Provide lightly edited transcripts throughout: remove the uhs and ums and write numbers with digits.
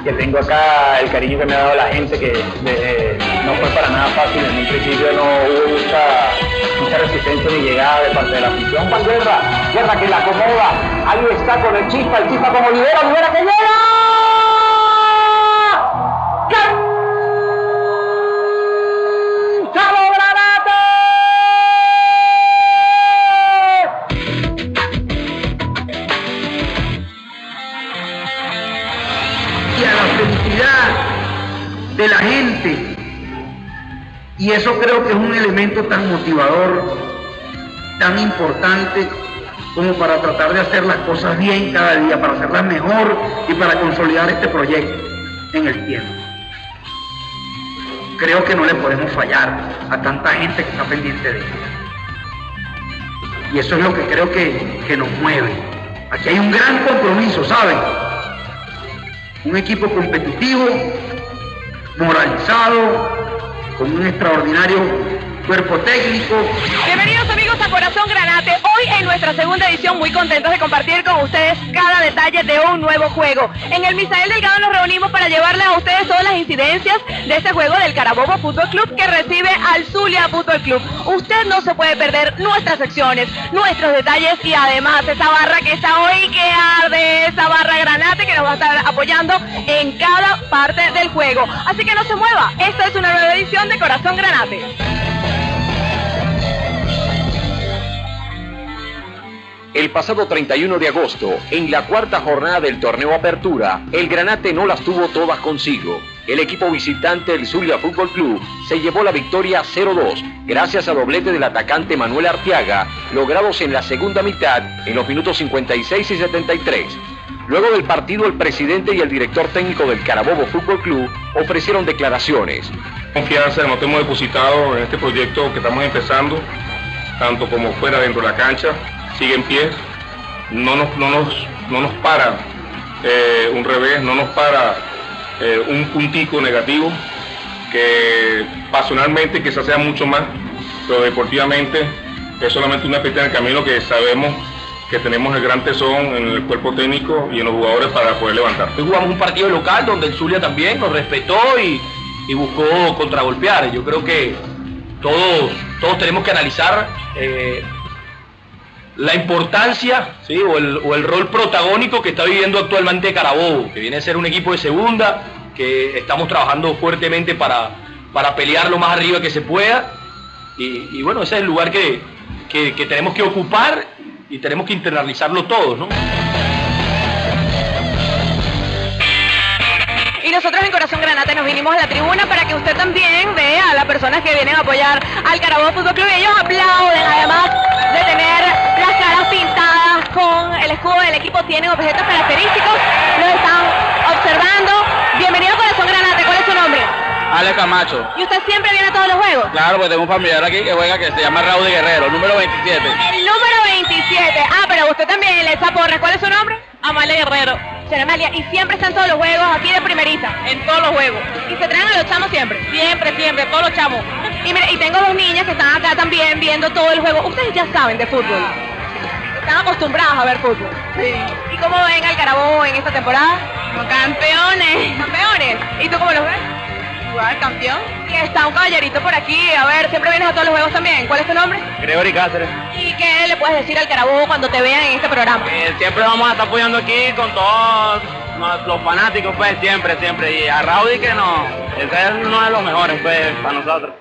que tengo acá, el cariño que me ha dado la gente, que no fue para nada fácil. En un principio no hubo mucha resistencia ni llegada de parte de la afición. Juan Guerra que la acomoda, ahí está con el Chispa como Olivera que llega. De la gente, y eso creo que es un elemento tan motivador, tan importante como para tratar de hacer las cosas bien cada día, para hacerlas mejor y para consolidar este proyecto en el tiempo. Creo que no le podemos fallar a tanta gente que está pendiente de esto, y eso es lo que creo que nos mueve. Aquí hay un gran compromiso, ¿saben? Un equipo competitivo, moralizado, con un extraordinario cuerpo técnico. Bienvenidos amigos a Corazón Granate. Hoy en nuestra segunda edición muy contentos de compartir con ustedes cada detalle de un nuevo juego. En el Misael Delgado nos reunimos para llevarles a ustedes todas las incidencias de este juego del Carabobo Fútbol Club que recibe al Zulia Fútbol Club. Usted no se puede perder nuestras secciones, nuestros detalles y además esa barra que está hoy que arde, esa barra Granate que nos va a estar apoyando en cada parte del juego. Así que no se mueva, esta es una nueva edición de Corazón Granate. El pasado 31 de agosto, en la cuarta jornada del torneo Apertura, el Granate no las tuvo todas consigo. El equipo visitante del Zulia Fútbol Club se llevó la victoria 0-2, gracias a doblete del atacante Manuel Arteaga, logrados en la segunda mitad, en los minutos 56 y 73. Luego del partido, el presidente y el director técnico del Carabobo Fútbol Club ofrecieron declaraciones. Confianza nos hemos depositado en este proyecto que estamos empezando, tanto como fuera dentro de la cancha. Sigue en pie, no nos para un revés, no nos para un puntico negativo, que pasionalmente quizás sea mucho más, pero deportivamente es solamente una pista en el camino que sabemos que tenemos el gran tesón en el cuerpo técnico y en los jugadores para poder levantar. Hoy jugamos un partido local donde el Zulia también nos respetó y buscó contragolpear. Yo creo que todos tenemos que analizar la importancia, ¿sí? o el rol protagónico que está viviendo actualmente Carabobo, que viene a ser un equipo de segunda, que estamos trabajando fuertemente para pelear lo más arriba que se pueda, y bueno, ese es el lugar que tenemos que ocupar y tenemos que internalizarlo todos, ¿no? Y nosotros en Corazón Granate nos vinimos a la tribuna para que usted también vea a las personas que vienen a apoyar al Carabobo Fútbol Club. Ellos aplauden, además de tener las caras pintadas con el escudo del equipo, tienen objetos característicos, los están observando. Bienvenido a Corazón Granate, ¿cuál es su nombre? Ale Camacho. ¿Y usted siempre viene a todos los juegos? Claro, pues tengo un familiar aquí que juega que se llama Raúl Guerrero, número 27. El número 27. Ah, pero usted también le echa porras. ¿Cuál es su nombre? Amalia Guerrero. Señora Amalia, ¿y siempre están todos los juegos aquí de primerita? En todos los juegos. ¿Y se traen a los chamos siempre? Siempre, todos los chamos. Y mire, y tengo dos niñas que están acá también viendo todo el juego. Ustedes ya saben de fútbol. Están acostumbrados a ver fútbol. Sí. ¿Y cómo ven al Carabobo en esta temporada? Como campeones. ¿Campeones? ¿Y tú cómo los ves? Igual, campeón. Y está un caballerito por aquí. A ver, ¿siempre vienes a todos los juegos también? ¿Cuál es tu nombre? Gregory Cáceres. ¿Y qué le puedes decir al Carabobo cuando te vean en este programa? Siempre vamos a estar apoyando aquí con todos los fanáticos, pues, siempre. Y a Raudy que no, ese es uno de los mejores, pues, para nosotros.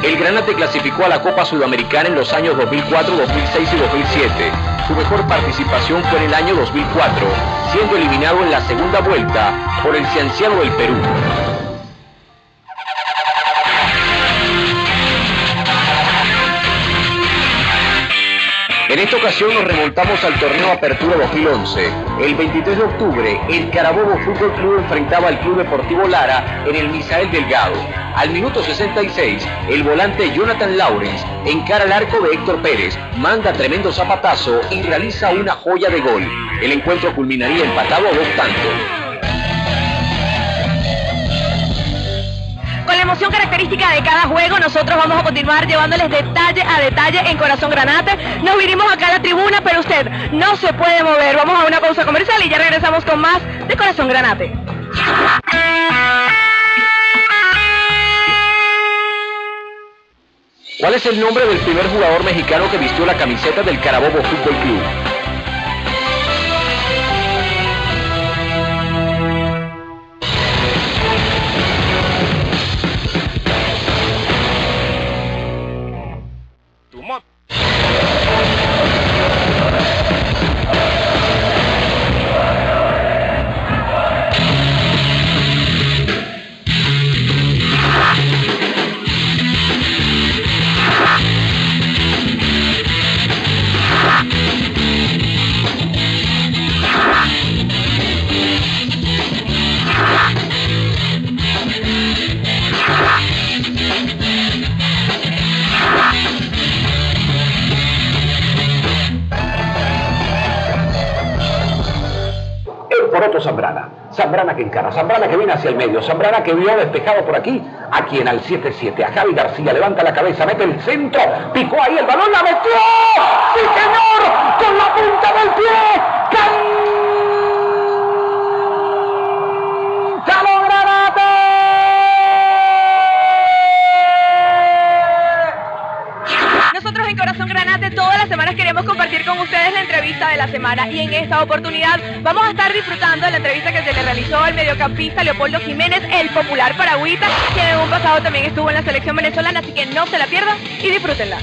El Granate clasificó a la Copa Sudamericana en los años 2004, 2006 y 2007. Su mejor participación fue en el año 2004, siendo eliminado en la segunda vuelta por el Cienciano del Perú. En esta ocasión nos remontamos al torneo Apertura 2011. El 23 de octubre, el Carabobo Fútbol Club enfrentaba al Club Deportivo Lara en el Misael Delgado. Al minuto 66, el volante Jonathan Lawrence encara el arco de Héctor Pérez, manda tremendo zapatazo y realiza una joya de gol. El encuentro culminaría empatado a 2 tantos. Con la emoción característica de cada juego, nosotros vamos a continuar llevándoles detalle a detalle en Corazón Granate. Nos vinimos acá a la tribuna, pero usted no se puede mover. Vamos a una pausa comercial y ya regresamos con más de Corazón Granate. ¿Cuál es el nombre del primer jugador mexicano que vistió la camiseta del Carabobo Fútbol Club? Poroto Zambrana, Zambrana que encara, Zambrana que viene hacia el medio, Zambrana que vio despejado por aquí, a quien al 7-7, a Javi García, levanta la cabeza, mete el centro, picó ahí el balón, la metió, ¡sí señor! Con la punta del pie, ¡Cántalo Granate! Nosotros en Corazón Granate todas las semanas queremos compartir con ustedes la entrevista de la semana y en esta oportunidad vamos a estar disfrutando de la entrevista que se le realizó al mediocampista Leopoldo Jiménez, el popular paragüita, quien en un pasado también estuvo en la selección venezolana, así que no se la pierdan y disfrútenla.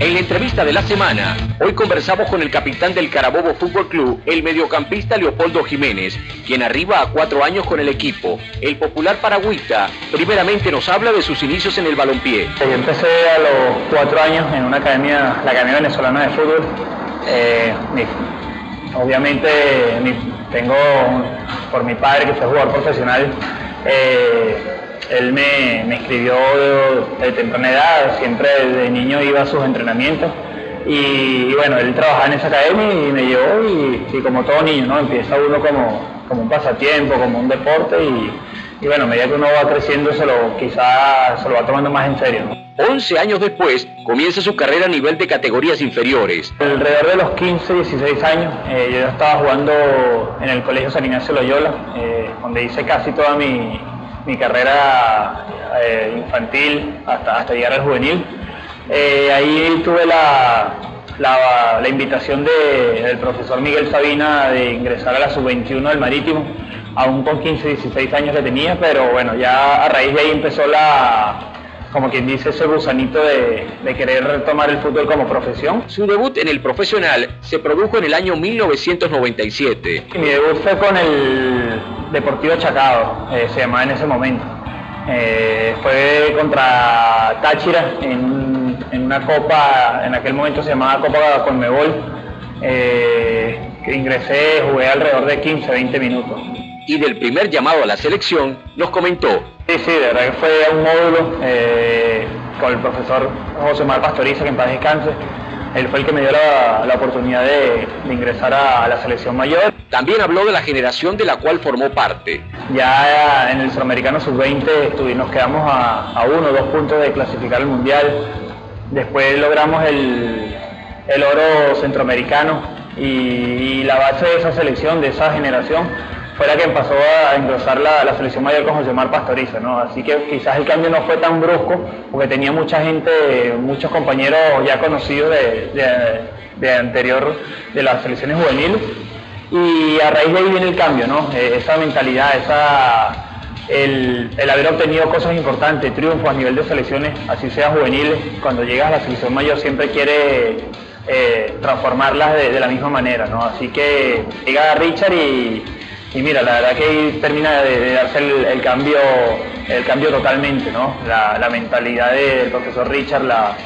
En la entrevista de la semana, hoy conversamos con el capitán del Carabobo Fútbol Club, el mediocampista Leopoldo Jiménez, quien arriba a 4 años con el equipo. El popular paragüita primeramente nos habla de sus inicios en el balompié. Yo empecé a los 4 años en una academia, la Academia Venezolana de Fútbol. Obviamente tengo, por mi padre que fue jugador profesional, él me inscribió de temprana edad, siempre desde niño iba a sus entrenamientos y bueno, él trabajaba en esa academia y me llevó y como todo niño, ¿no? Empieza uno como un pasatiempo, como un deporte y bueno, a medida que uno va creciendo quizás se lo va tomando más en serio, ¿no? 11 años después, comienza su carrera a nivel de categorías inferiores. Alrededor de los 15, 16 años, yo ya estaba jugando en el Colegio San Ignacio Loyola, donde hice casi toda mi carrera infantil hasta llegar al juvenil. Ahí tuve la invitación del profesor Miguel Sabina de ingresar a la sub-21 del Marítimo, aún con 15, 16 años que tenía, pero bueno, ya a raíz de ahí empezó como quien dice, ese gusanito de querer retomar el fútbol como profesión. Su debut en el profesional se produjo en el año 1997. Mi debut fue con el Deportivo Chacao, se llamaba en ese momento. Fue contra Táchira en una copa, en aquel momento se llamaba Copa Conmebol. Ingresé, jugué alrededor de 15, 20 minutos. Y del primer llamado a la selección nos comentó. Sí, de verdad que fue un módulo con el profesor José Mar Pastoriza, que en paz descanse. Él fue el que me dio la oportunidad de ingresar a la selección mayor. También habló de la generación de la cual formó parte. Ya en el Sudamericano Sub-20 nos quedamos a 1 o 2 puntos de clasificar al Mundial. Después logramos el oro centroamericano y la base de esa selección, de esa generación, fue la que pasó a engrosar la selección mayor con José Mar Pastoriza, ¿no? Así que quizás el cambio no fue tan brusco, porque tenía mucha gente, muchos compañeros ya conocidos de anterior, de las selecciones juveniles, y a raíz de ahí viene el cambio, ¿no? Esa mentalidad, el haber obtenido cosas importantes, triunfos a nivel de selecciones, así sea juveniles, cuando llegas a la selección mayor siempre quiere transformarlas de la misma manera, ¿no? Así que llega Richard y mira, la verdad que ahí termina de darse el cambio totalmente, ¿no? La mentalidad del profesor Richard, la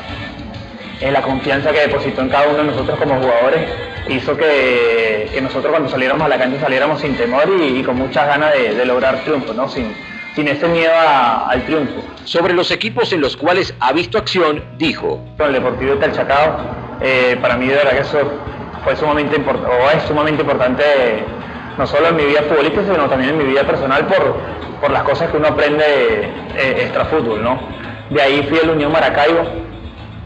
confianza que depositó en cada uno de nosotros como jugadores, hizo que nosotros cuando saliéramos a la cancha saliéramos sin temor y con muchas ganas de lograr triunfos, ¿no? Sin ese miedo al triunfo. Sobre los equipos en los cuales ha visto acción, dijo. Con el Deportivo del Chacao, para mí de verdad que eso fue sumamente importante, o es sumamente importante no solo en mi vida futbolística, sino también en mi vida personal por las cosas que uno aprende extrafútbol, ¿no? De ahí fui al Unión Maracaibo,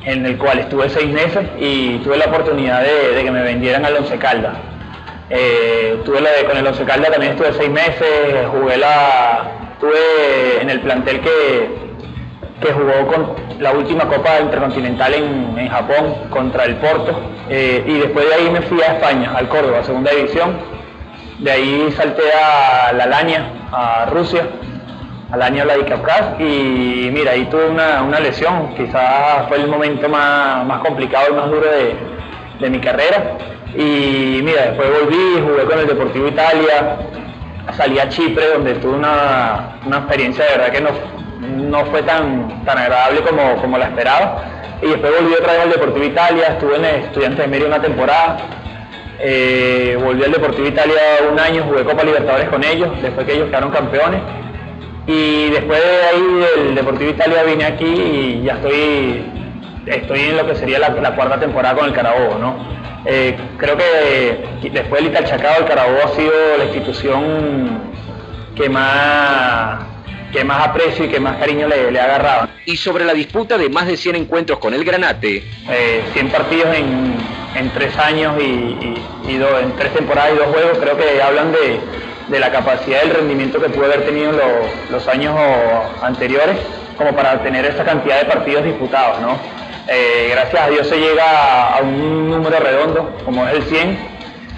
en el cual estuve 6 meses y tuve la oportunidad de que me vendieran al Once Caldas. Con el Once Caldas también estuve 6 meses, estuve en el plantel que jugó con la última Copa Intercontinental en Japón contra el Porto, y después de ahí me fui a España, al Córdoba, segunda división. De ahí salté a la Alanya, a Rusia, al año Vladikavkaz, y mira, ahí tuve una lesión, quizás fue el momento más complicado y más duro de mi carrera, y mira, después volví, jugué con el Deportivo Italia, salí a Chipre, donde tuve una experiencia de verdad que no fue tan agradable como la esperaba, y después volví otra vez al Deportivo Italia, estuve en Estudiantes de Mérida una temporada, volví al Deportivo Italia 1 año, jugué Copa Libertadores con ellos, después que ellos quedaron campeones. Y después de ahí del Deportivo Italia vine aquí y ya estoy en lo que sería la 4ª temporada con el Carabobo, ¿no? Creo que después del Italchacao, el Carabobo ha sido la institución que más aprecio y que más cariño le ha agarrado. Y sobre la disputa de más de 100 encuentros con el Granate, 100 partidos en 3 años en 3 temporadas y 2 juegos, creo que hablan de la capacidad del rendimiento que pude haber tenido en los años anteriores como para tener esa cantidad de partidos disputados, ¿no? Gracias a Dios se llega a un número redondo como es el 100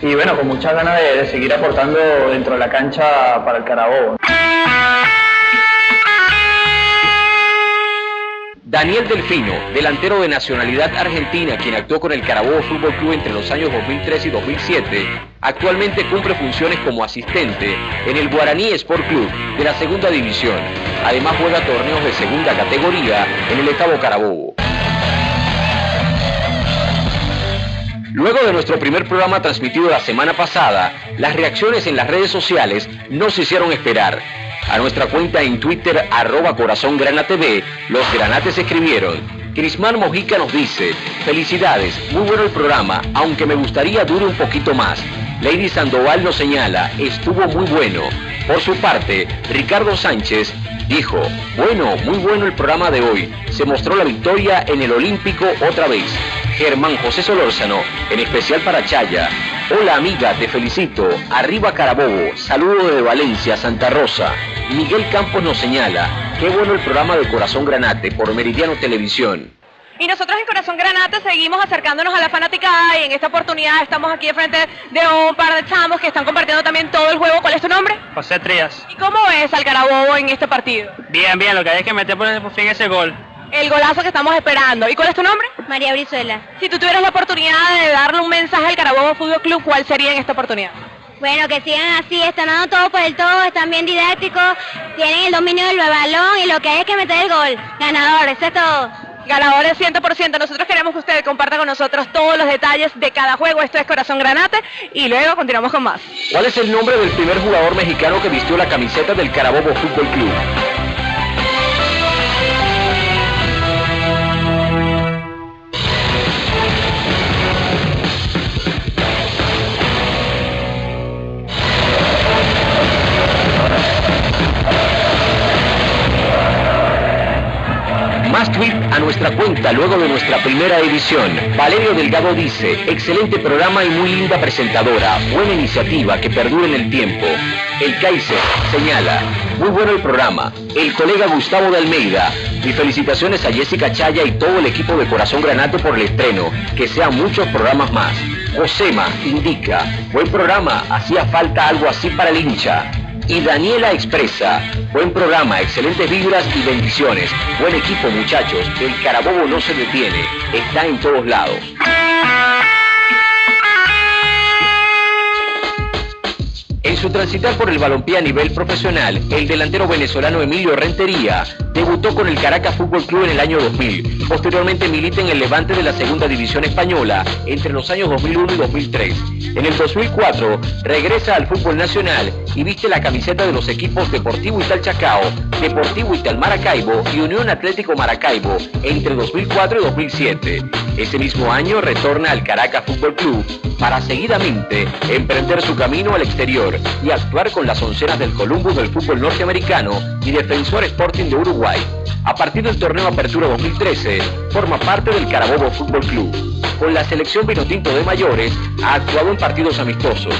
y bueno, con muchas ganas de seguir aportando dentro de la cancha para el Carabobo. Daniel Delfino, delantero de nacionalidad argentina, quien actuó con el Carabobo Fútbol Club entre los años 2003 y 2007, actualmente cumple funciones como asistente en el Guaraní Sport Club de la segunda división. Además juega torneos de segunda categoría en el Estado Carabobo. Luego de nuestro primer programa transmitido la semana pasada, las reacciones en las redes sociales no se hicieron esperar. A nuestra cuenta en Twitter, @CorazonGranaTV, los granates escribieron: Crismán Mojica nos dice: felicidades, muy bueno el programa, aunque me gustaría dure un poquito más. Lady Sandoval nos señala: estuvo muy bueno. Por su parte, Ricardo Sánchez dijo: bueno, muy bueno el programa de hoy. Se mostró la victoria en el Olímpico otra vez. Germán José Solórzano, en especial para Chaya: hola amiga, te felicito. Arriba Carabobo, saludo desde Valencia, Santa Rosa. Miguel Campos nos señala: qué bueno el programa de Corazón Granate por Meridiano Televisión. Y nosotros en Corazón Granate seguimos acercándonos a la fanaticada y en esta oportunidad estamos aquí de frente de un par de chamos que están compartiendo también todo el juego. ¿Cuál es tu nombre? José Trías. ¿Y cómo ves al Carabobo en este partido? Bien, lo que hay es que meter por fin ese gol. El golazo que estamos esperando. ¿Y cuál es tu nombre? María Brizuela. Si tú tuvieras la oportunidad de darle un mensaje al Carabobo Fútbol Club, ¿cuál sería en esta oportunidad? Bueno, que sigan así, están dando todo por el todo, están bien didácticos, tienen el dominio del balón y lo que hay es que meter el gol. Ganador, eso es todo. Ganadores 100%. Nosotros queremos que ustedes compartan con nosotros todos los detalles de cada juego. Esto es Corazón Granate y luego continuamos con más. ¿Cuál es el nombre del primer jugador mexicano que vistió la camiseta del Carabobo Fútbol Club? Más tweet a nuestra cuenta luego de nuestra primera edición. Valerio Delgado dice: excelente programa y muy linda presentadora, buena iniciativa que perdure en el tiempo. El Kaiser señala: muy bueno el programa. El colega Gustavo de Almeida: mis felicitaciones a Jessica Chaya y todo el equipo de Corazón Granate por el estreno, que sean muchos programas más. Josema indica: buen programa, hacía falta algo así para el hincha. Y Daniela expresa: buen programa, excelentes vibras y bendiciones. Buen equipo, muchachos. El Carabobo no se detiene, está en todos lados. En su transitar por el balompié a nivel profesional, el delantero venezolano Emilio Rentería debutó con el Caracas Fútbol Club en el año 2000. Posteriormente milita en el Levante de la Segunda División Española entre los años 2001 y 2003. En el 2004 regresa al fútbol nacional y viste la camiseta de los equipos Deportivo Italchacao, Deportivo Ital Maracaibo y Unión Atlético Maracaibo entre 2004 y 2007. Ese mismo año retorna al Caracas Fútbol Club para seguidamente emprender su camino al exterior y actuar con las onceras del Columbus del fútbol norteamericano y Defensor Sporting de Uruguay. A partir del torneo Apertura 2013, forma parte del Carabobo Fútbol Club. Con la selección vinotinto de mayores, ha actuado en partidos amistosos.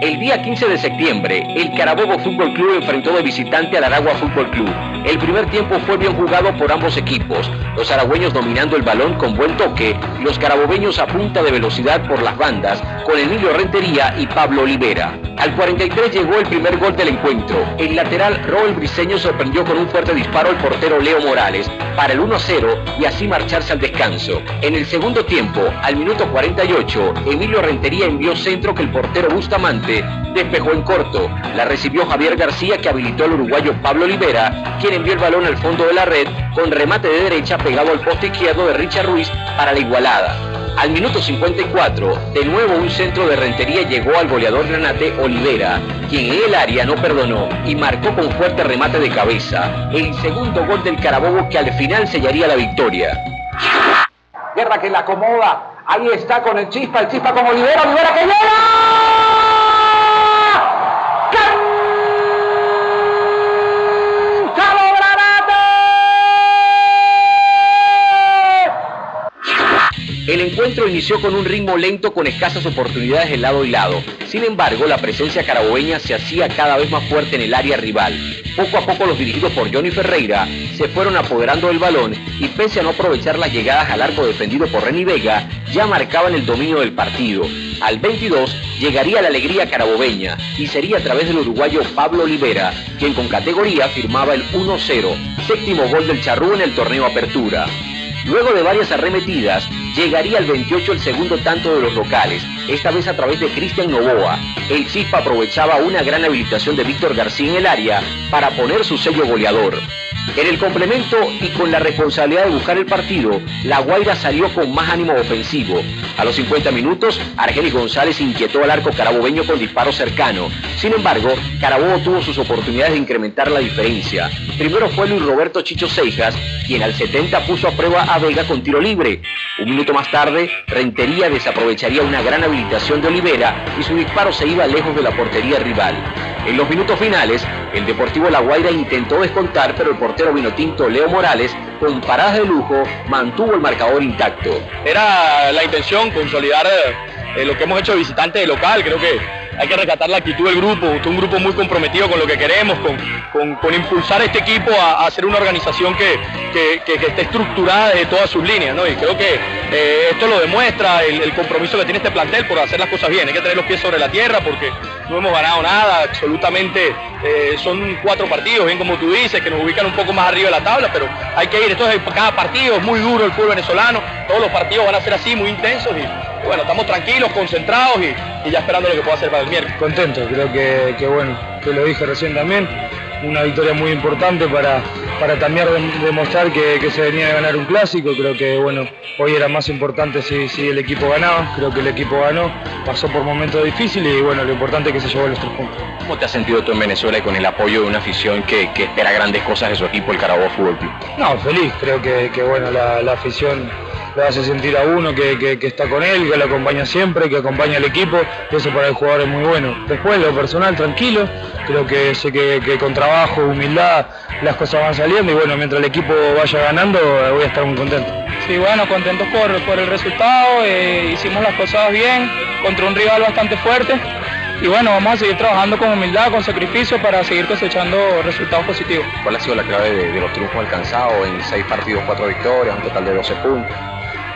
El día 15 de septiembre, el Carabobo Fútbol Club enfrentó de visitante al Aragua Fútbol Club. El primer tiempo fue bien jugado por ambos equipos, los aragüeños dominando el balón con buen toque y los carabobeños a punta de velocidad por las bandas, con Emilio Rentería y Pablo Olivera. Al 43 llegó el primer gol del encuentro. El lateral Roel Briceño sorprendió con un fuerte disparo al portero Leo Morales para el 1-0 y así marcharse al descanso. En el segundo tiempo, al minuto 48, Emilio Rentería envió centro que el portero Bustamante despejó en corto. La recibió Javier García, que habilitó al uruguayo Pablo Olivera, quien envió el balón al fondo de la red con remate de derecha pegado al poste izquierdo de Richard Ruiz para la igualada. Al minuto 54, de nuevo un centro de Rentería llegó al goleador granate Olivera, quien en el área no perdonó y marcó con fuerte remate de cabeza el segundo gol del Carabobo, que al final sellaría la victoria. Guerra que la acomoda, ahí está con el Chispa con Olivera, Olivera que llega. El encuentro inició con un ritmo lento con escasas oportunidades de lado y lado. Sin embargo, la presencia carabobeña se hacía cada vez más fuerte en el área rival. Poco a poco los dirigidos por Johnny Ferreira se fueron apoderando del balón y, pese a no aprovechar las llegadas al arco defendido por Reni Vega, ya marcaban el dominio del partido. Al 22 llegaría la alegría carabobeña y sería a través del uruguayo Pablo Olivera, quien con categoría firmaba el 1-0, séptimo gol del Charrúa en el torneo Apertura. Luego de varias arremetidas, llegaría al 28 el segundo tanto de los locales, esta vez a través de Cristian Novoa. El Chispa aprovechaba una gran habilitación de Víctor García en el área para poner su sello goleador. En el complemento y con la responsabilidad de buscar el partido, La Guaira salió con más ánimo ofensivo. A los 50 minutos, Argenis González inquietó al arco carabobeño con disparo cercano. Sin embargo, Carabobo tuvo sus oportunidades de incrementar la diferencia. Primero fue Luis Roberto Chicho Seijas, quien al 70 puso a prueba a Vega con tiro libre. Un minuto más tarde, Rentería desaprovecharía una gran habilitación de Olivera y su disparo se iba lejos de la portería rival. En los minutos finales, el Deportivo La Guaira intentó descontar, pero el portero vinotinto Leo Morales, con paradas de lujo, mantuvo el marcador intacto. Era la intención consolidar lo que hemos hecho de visitante de local. Creo que hay que rescatar la actitud del grupo, un grupo muy comprometido con lo que queremos, con impulsar a este equipo a hacer una organización que esté estructurada de todas sus líneas, ¿no? Y creo que esto lo demuestra el compromiso que tiene este plantel por hacer las cosas bien. Hay que tener los pies sobre la tierra porque no hemos ganado nada, absolutamente. Son 4 partidos, bien como tú dices, que nos ubican un poco más arriba de la tabla, pero hay que ir. Esto es cada partido, es muy duro el fútbol venezolano, todos los partidos van a ser así, muy intensos y bueno, estamos tranquilos, concentrados y ya esperando lo que pueda hacer para el miércoles. Contento, creo que bueno, que lo dije recién también, una victoria muy importante para también demostrar que se venía de ganar un clásico. Creo que bueno, hoy era más importante si el equipo ganaba. Creo que el equipo ganó, pasó por momentos difíciles y bueno, lo importante es que se llevó los 3 puntos. ¿Cómo te has sentido tú en Venezuela y con el apoyo de una afición que espera grandes cosas de su equipo, el Carabobo Fútbol Club? No, feliz, creo que bueno, la afición lo hace sentir a uno que está con él, que lo acompaña siempre, que acompaña al equipo, y eso para el jugador es muy bueno. Después, lo personal, tranquilo, creo que sé que con trabajo, humildad, las cosas van saliendo y bueno, mientras el equipo vaya ganando, voy a estar muy contento. Sí, bueno, contentos por el resultado, hicimos las cosas bien, contra un rival bastante fuerte. Y bueno, vamos a seguir trabajando con humildad, con sacrificio para seguir cosechando resultados positivos. ¿Cuál ha sido la clave de los triunfos alcanzados en 6 partidos, 4 victorias, un total de 12 puntos?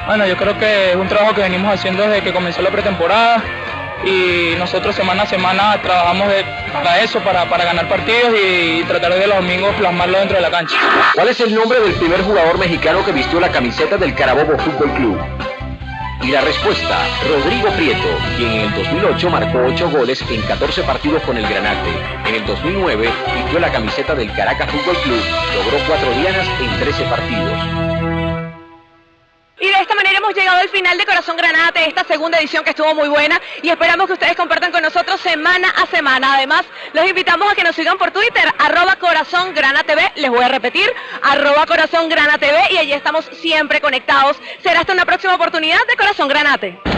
Bueno, yo creo que es un trabajo que venimos haciendo desde que comenzó la pretemporada y nosotros semana a semana trabajamos para eso, para ganar partidos y tratar de los domingos plasmarlo dentro de la cancha. ¿Cuál es el nombre del primer jugador mexicano que vistió la camiseta del Carabobo Fútbol Club? Y la respuesta, Rodrigo Prieto, quien en el 2008 marcó 8 goles en 14 partidos con el Granate. En el 2009 vistió la camiseta del Caracas Fútbol Club, logró 4 dianas en 13 partidos. Y de esta manera hemos llegado al final de Corazón Granate, esta segunda edición que estuvo muy buena y esperamos que ustedes compartan con nosotros semana a semana. Además, los invitamos a que nos sigan por Twitter, @CorazónGranaTV, les voy a repetir, @CorazónGranaTV, y allí estamos siempre conectados. Será hasta una próxima oportunidad de Corazón Granate.